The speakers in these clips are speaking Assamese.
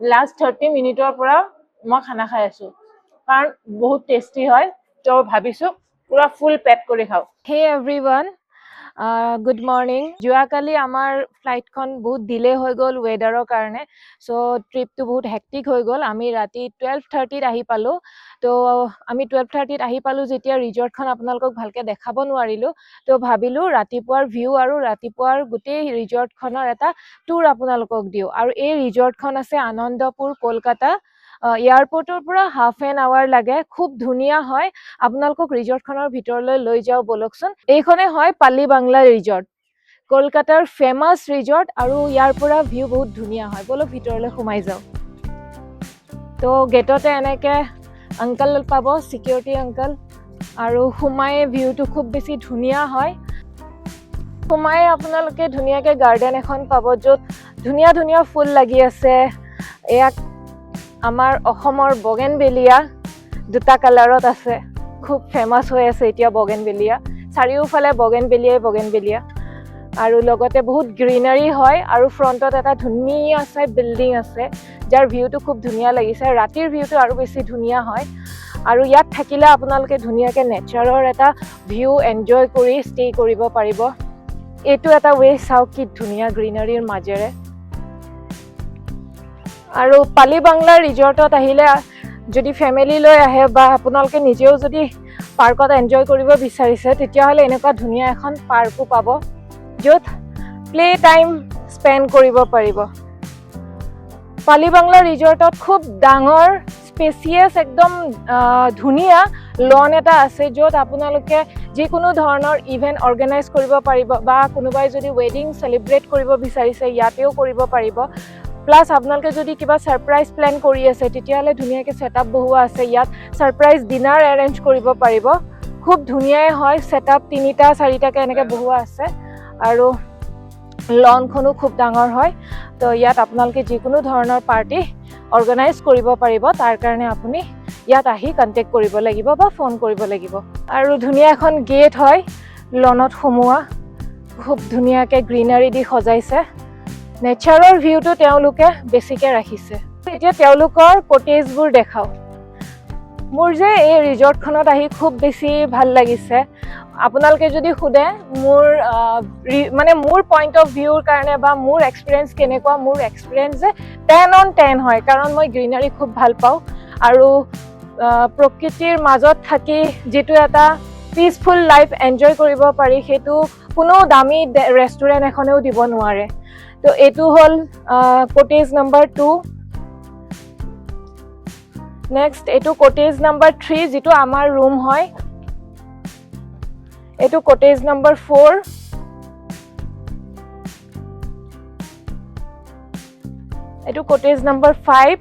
লাষ্ট 30 মিনিটৰ পৰা মই খানা খাই আছো কাৰণ বহুত টেষ্টি হয় তো ভাবিছো পুৰা ফুল পেক কৰি খাও হে এভৰিৱান গুড মৰ্নিং যোৱাকালি আমাৰ ফ্লাইটখন বহুত ডিলে হৈ গ'ল ৱেডাৰৰ কাৰণে চ' ট্ৰিপটো বহুত হেক্টিক হৈ গ'ল আমি ৰাতি 12:30 আহি পালো তো আমি 12:30 আহি পালো যেতিয়া ৰিজৰ্টখন আপোনালোকক ভালকে দেখাব নোৱাৰিলো তো ভাবিলো ৰাতিপুৱাৰ ভিউ আৰু ৰাতিপুৱাৰ গোটেই ৰিজৰ্টখনৰ এটা টুৰ আপোনালোকক দিও আৰু এই ৰিজৰ্টখন আছে আনন্দপুৰ কলকাতা এয়াৰপোৰ্টৰ পৰা হাফ এন আৱাৰ লাগে খুব ধুনীয়া হয় আপোনালোকক ৰিজৰ্টখনৰ ভিতৰলৈ লৈ যাও বলকচোন এইখনে হয় পালি বাংলা ৰিজৰ্ট কলকাতাৰ ফেমাছ ৰিজৰ্ট আৰু ইয়াৰ পৰা ভিউ বহুত ধুনীয়া হয় বলক ভিতৰলৈ সোমাই যাও তো গেটতে এনেকে আঙ্কল পাব সিকিউৰিটি আঙ্কল আৰু সোমাই ভিউটো খুব বেছি ধুনীয়া হয় সোমাই আপোনালোকে ধুনীয়াকে গাৰ্ডেন এখন পাব য'ত ধুনীয়া ধুনীয়া ফুল লাগি আছে এয়া আমাৰ অসমৰ বগেনভেলিয়া দুটা কালাৰত আছে খুব ফেমাছ হৈ আছে এতিয়া বগেনভেলিয়া চাৰিওফালে বগেনভেলিয়া আৰু লগতে বহুত গ্ৰীনাৰী হয় আৰু ফ্ৰণ্টত এটা ধুনীয়া চাই বিল্ডিং আছে যাৰ ভিউটো খুব ধুনীয়া লাগিছে ৰাতিৰ ভিউটো আৰু বেছি ধুনীয়া হয় আৰু ইয়াত থাকিলে আপোনালোকে ধুনীয়াকে নেচাৰৰ এটা ভিউ এনজয় কৰি ষ্টে কৰিব পাৰিব এইটো এটা ৱে চাওক কি ধুনীয়া গ্ৰীনাৰীৰ মাজেৰে আৰু পালি বাংলা ৰিজৰ্টত আহিলে যদি ফ্যামিলি লৈ আহে বা আপোনালোকে নিজেও যদি পাৰ্কত এনজয় কৰিব বিচাৰিছে তেতিয়াহ'লে এনেকুৱা ধুনীয়া এখন পাৰ্কো পাব য'ত প্লে টাইম স্পেন্ড কৰিব পাৰিব পালি বাংলা ৰিজৰ্টত খুব ডাঙৰ স্পেচিয়াছ একদম ধুনীয়া লন এটা আছে য'ত আপোনালোকে যিকোনো ধৰণৰ ইভেন্ট অৰ্গেনাইজ কৰিব পাৰিব বা কোনোবাই যদি ৱেডিং সেলিব্ৰেট কৰিব বিচাৰিছে ইয়াতেও কৰিব পাৰিব প্লাস আপোনালোকে যদি কিবা সাৰপ্ৰাইজ প্ল্যান কৰি আছে তেতিয়াহ'লে ধুনীয়াকৈ সেটআপ বহুৱা আছে ইয়াত সাৰপ্ৰাইজ ডিনাৰ এৰেঞ্জ কৰিব পাৰিব খুব ধুনীয়াই হয় সেটআপ 3টা 4টাকে এনেকৈ বহুৱা আছে আৰু লনখনো খুব ডাঙৰ হয় তো ইয়াত আপোনালোকে যিকোনো ধৰণৰ পাৰ্টি অৰ্গেনাইজ কৰিব পাৰিব তাৰ কাৰণে আপুনি ইয়াত আহি কন্টেক্ট কৰিব লাগিব বা ফোন কৰিব লাগিব আৰু ধুনীয়া এখন গেট হয় লনত সোমোৱা খুব ধুনীয়াকৈ গ্ৰীনাৰী দি সজাইছে নেচাৰৰ ভিউটো তেওঁলোকে বেছিকৈ ৰাখিছে এতিয়া তেওঁলোকৰ কটেজবোৰ দেখাও মোৰ যে এই ৰিজৰ্টখনত আহি খুব বেছি ভাল লাগিছে আপোনালোকে যদি খুদে মোৰ পইণ্ট অফ ভিউৰ কাৰণে বা মোৰ এক্সপিৰিয়েঞ্চ কেনেকুৱা মোৰ এক্সপিৰিয়েঞ্চ যে 10 on 10 হয় কাৰণ মই গ্ৰীনাৰী খুব ভাল পাওঁ আৰু প্ৰকৃতিৰ মাজত থাকি যেটো এটা পিসফুল লাইফ এনজয় কৰিব পাৰি সেইটো কোনো দামী ৰেষ্টুৰেণ্ট এখনেও দিব নোৱাৰে তো এটো হল কটেজ নাম্বাৰ 2 নেক্সট এটো কটেজ নাম্বাৰ 3 যেটো আমাৰ ৰুম হয় এটো কটেজ নাম্বাৰ 4 এটো কটেজ নাম্বাৰ 5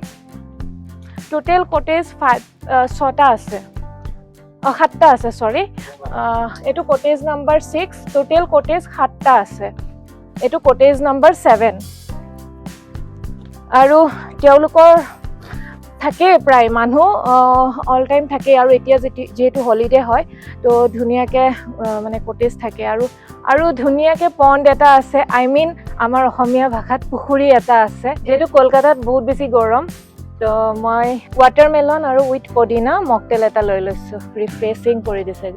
টোটাল কটেজ 6টা আছে 7টা আছে সৰি এটো কটেজ নাম্বাৰ 6 টোটাল কটেজ 7টা আছে এটো কটেজ নাম্বাৰ 7 আৰু তেওঁলোকৰ থাকে প্ৰায় মানুহ অল টাইম থাকে আৰু এতিয়া যেহেতু হলিডে হয় তো ধুনীয়াকে মানে কটেজ থাকে আৰু ধুনীয়াকে পণ্ড এটা আছে আই মিন আমাৰ অসমীয়া ভাষাত পুখুৰী এটা আছে যেহেতু কলকাতাত বহুত বেছি গৰম তো মই ৱাটাৰমেলন আৰু উইথ পদিনা মকটেল এটা লৈ লৈছো ৰিফ্ৰেছিং কৰি দিছে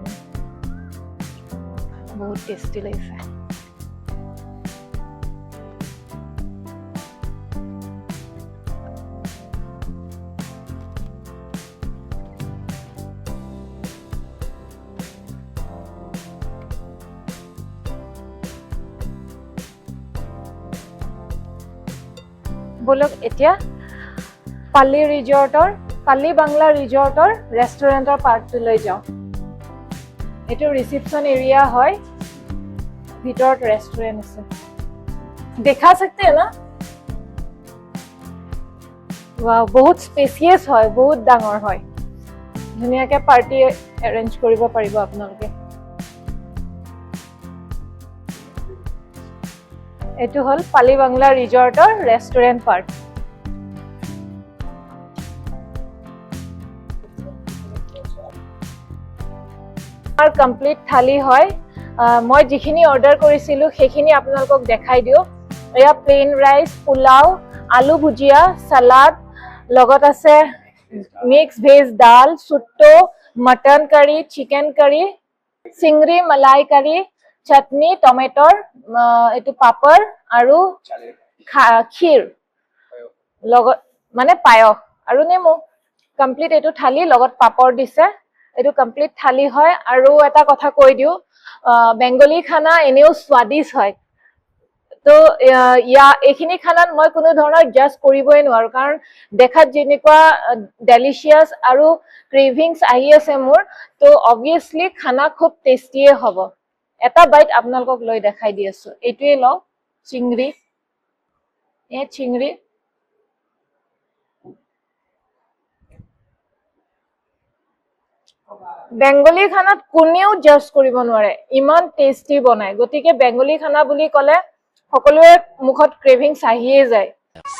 বহুত টেষ্টি লাগিছে বলক এতিয়া পালি বাংলা ৰিজৰ্টৰ ৰেষ্টুৰেণ্টৰ পাৰ্টটো লৈ যাওঁ এটো ৰিসেপশন এৰিয়া হয় ভিতৰত ৰেষ্টুৰেণ্ট আছে দেখা सकते हैं ना वाव बहुत स्पेसियस হয় বহুত ডাঙৰ হয় ধুনীয়াকৈ পাৰ্টি এৰেঞ্জ কৰিব পাৰিব আপোনালোকে এটো হল পালি বাংলা ৰিজৰ্টৰ ৰেষ্টুৰেণ্ট পাৰ্ট আৰ কমপ্লিট থালি হয় মই যিখিনি অৰ্ডাৰ কৰিছিলো সেইখিনি আপোনালোকক দেখাই দিও এয়া প্লেন ৰাইস পোলাও আলু ভুজিয়া, সালাদ, লগত আছে মিক্স ভেজ দাল, সুট্টো, মটন কারি, চিকেন কারি, চিংৰি মলাই কাৰি, চাটনি, টমেটৰ, এইটো পাপৰ আৰু ক্ষীৰ লগত মানে পায়স আৰু নেমু। কমপ্লিট এইটো থালি লগত পাপৰ দিছে। এইটো কমপ্লিট থালি হয়। আৰু এটা কথা কৈ দিওঁ, বেংগলী খানা এনেও স্বাদিষ্ট হয়। তো এইখিনি খানাত মই কোনো ধৰণৰ জাজ কৰিবই নোৱাৰো, কাৰণ দেখাত যেনেকুৱা ডেলিচিয়াছ আৰু ক্ৰেভিংছ আহি আছে মোৰ, তো অবভিয়াছলি খানা খুব টেষ্টিয়ে হ'ব। এটা বাইট আপোনালোকক লৈ দেখাই দি আছো। এইটোৱে লওঁ, চিংৰি। চিংৰি বেংগলী খানাত কোনেও জাজ কৰিব নোৱাৰে, ইমান টেষ্টি বনায়। গতিকে বেংগলী খানা বুলি ক'লে সকলোৰে মুখত ক্ৰেভিংছ আহিয়ে যায়।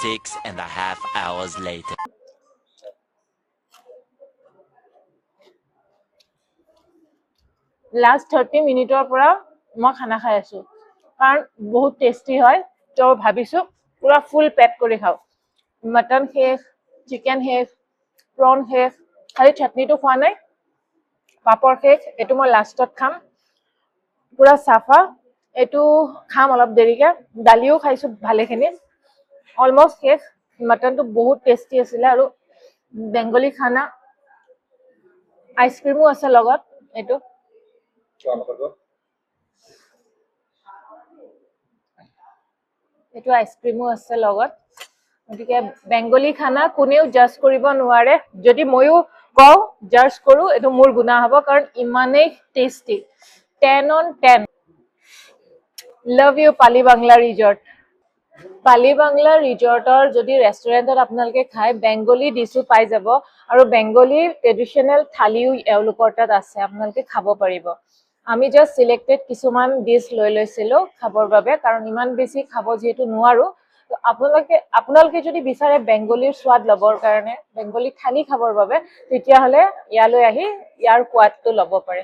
6.5 hours later. লাষ্ট 30 মিনিটৰ পৰা মই খানা খাই আছো, কাৰণ বহুত টেষ্টি হয়। তো ভাবিছো পুৰা ফুল পেক কৰি খাওঁ। মটন শেষ, চিকেন শেষ, প্ৰন শেষ, খালি চাটনিটো খোৱা নাই, পাপৰ শেষ। এইটো মই লাষ্টত খাম, পুৰা চাফা। এইটো খাম অলপ দেৰিকে। দালিও খাইছো ভালেখিনি, অলমষ্ট শেষ। মটনটো বহুত টেষ্টি আছিলে। আৰু বেংগলী খানা, আইচক্ৰীমো আছে লগত। এইটো আইচক্ৰীমো আছে লগত। গতিকে বেংগলী খানা কোনেও জাজ কৰিব নোৱাৰে। যদি ময়ো কওঁ জাজ কৰো, এইটো মোৰ গুণা হ'ব, কাৰণ ইমানেই টেষ্টি। 10 on 10। লাভ ইউ পালি বাংলা ৰিজৰ্ট। পালি বাংলা ৰিজৰ্টৰ যদি ৰেষ্টুৰেণ্টত আপোনালোকে খায়, বেংগলী ডিছো পাই যাব, আৰু বেংগলী ট্ৰেডিশ্যনেল থালিও এওঁলোকৰ তাত আছে, আপোনালোকে খাব পাৰিব। আমি জাষ্ট চিলেক্টেড কিছুমান ডিছ লৈ লৈছিলোঁ খাবৰ বাবে, কাৰণ ইমান বেছি খাব যিহেতু নোৱাৰো। তো আপোনালোকে যদি বিচাৰে বেংগলীৰ সোৱাদ ল'বৰ কাৰণে, বেংগলী থালি খাবৰ বাবে, তেতিয়াহ'লে ইয়ালৈ আহি ইয়াৰ সোৱাদটো ল'ব পাৰে।